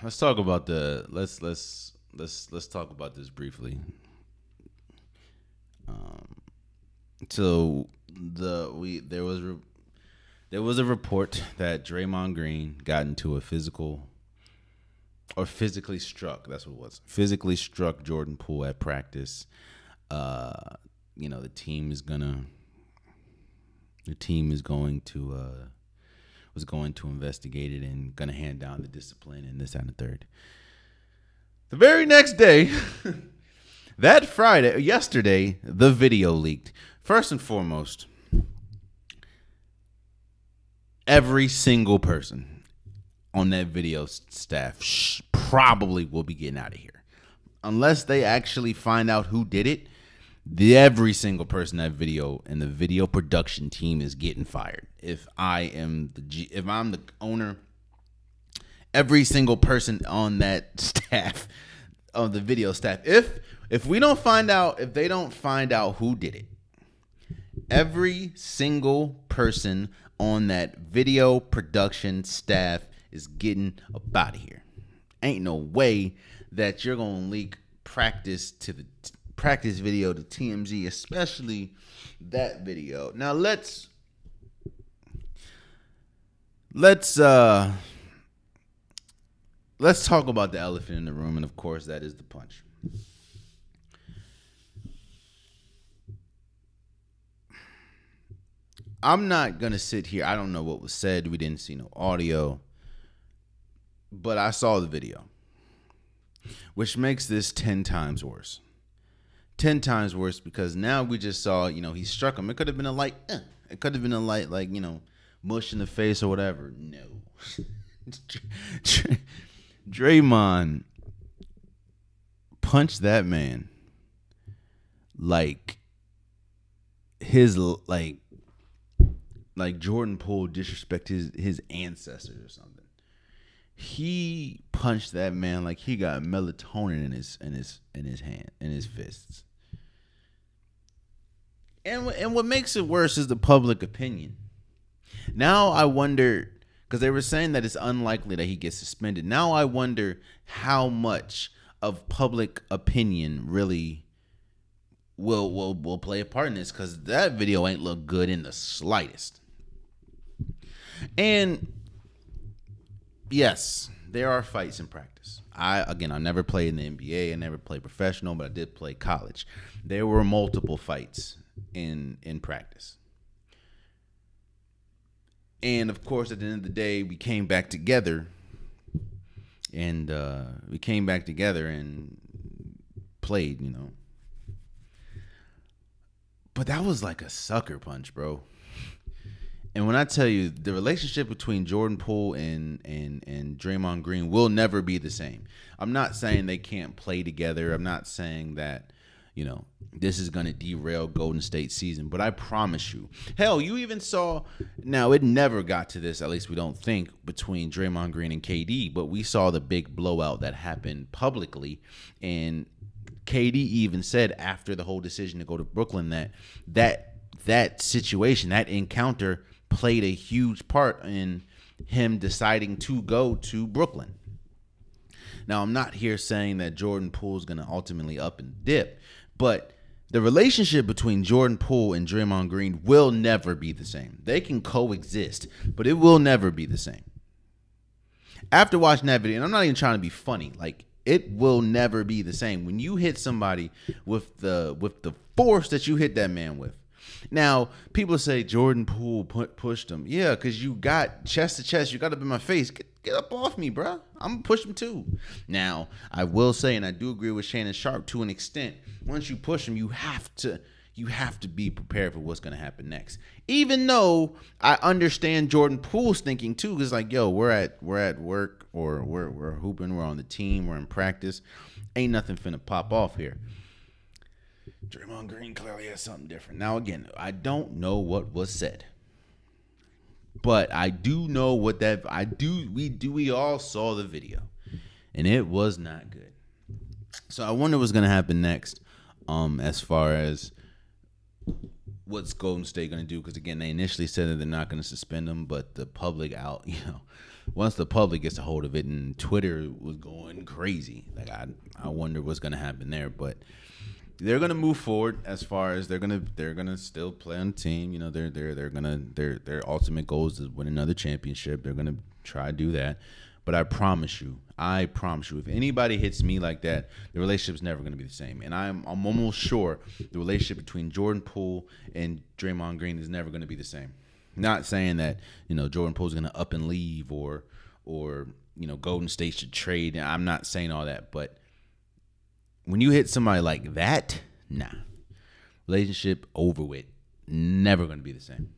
let's talk about the let's talk about this briefly. So there was a report that Draymond Green got into a physical or physically struck. That's what it was. Physically struck Jordan Poole at practice. The team is going to was going to investigate it and gonna hand down the discipline and this and the third. The very next day, yesterday, the video leaked. First and foremost, every single person on that video staff probably will be getting out of here. Unless they actually find out who did it, every single person in that video and the video production team is getting fired. If I'm the owner, every single person on that staff, of the video staff, if we don't find out, if they don't find out who did it, every single person on that video production staff is getting up out of here. Ain't no way that you're gonna leak practice video to TMZ, especially that video. Now let's talk about the elephant in the room, and of course that is the punch. I'm not going to sit here. I don't know what was said. We didn't see no audio. But I saw the video, which makes this 10 times worse. 10 times worse because now we just saw, he struck him. It could have been a light, mush in the face or whatever. No. Draymond punched that man like Jordan Poole disrespect his ancestors or something. He punched that man like he got melatonin in his hand, in his fists. And what makes it worse is the public opinion. Now I wonder, because they were saying that it's unlikely that he gets suspended. Now I wonder how much of public opinion really will play a part in this, because that video ain't look good in the slightest. And yes, there are fights in practice. I never played in the NBA. I never played professional, but I did play college. There were multiple fights in practice. And of course, at the end of the day, we came back together and played, But that was like a sucker punch, bro. And when I tell you, the relationship between Jordan Poole and Draymond Green will never be the same. I'm not saying they can't play together. I'm not saying that, this is going to derail Golden State season. But I promise you, hell, you even saw, now it never got to this, at least we don't think, between Draymond Green and KD. But we saw the big blowout that happened publicly. And KD even said after the whole decision to go to Brooklyn that situation, that encounter, played a huge part in him deciding to go to Brooklyn. Now, I'm not here saying that Jordan Poole is going to ultimately up and dip, but the relationship between Jordan Poole and Draymond Green will never be the same. They can coexist, but it will never be the same. After watching that video, and I'm not even trying to be funny, it will never be the same. When you hit somebody with the force that you hit that man with. Now, people say Jordan Poole pushed him. Yeah, because you got chest to chest. You got up in my face. Get up off me, bro. I'm going to push him too. Now, I will say, and I do agree with Shannon Sharp to an extent, once you push him, you have to be prepared for what's going to happen next. Even though I understand Jordan Poole's thinking too, because we're at work, or we're hooping, we're on the team, we're in practice. Ain't nothing finna pop off here. Draymond Green clearly has something different. Now, again, I don't know what was said, but I do know we all saw the video, and it was not good. So I wonder what's gonna happen next, as far as what's Golden State gonna do? Because again, they initially said that they're not gonna suspend him, but the public once the public gets a hold of it, and Twitter was going crazy. Like I wonder what's gonna happen there, but they're gonna move forward as far as they're gonna still play on the team. You know, their ultimate goal is to win another championship. They're gonna try to do that. But I promise you, if anybody hits me like that, the relationship's never gonna be the same. And I'm almost sure the relationship between Jordan Poole and Draymond Green is never gonna be the same. Not saying that, you know, Jordan Poole's gonna up and leave or you know, Golden State should trade. I'm not saying all that, but when you hit somebody like that, nah. Relationship over with. Never going to be the same.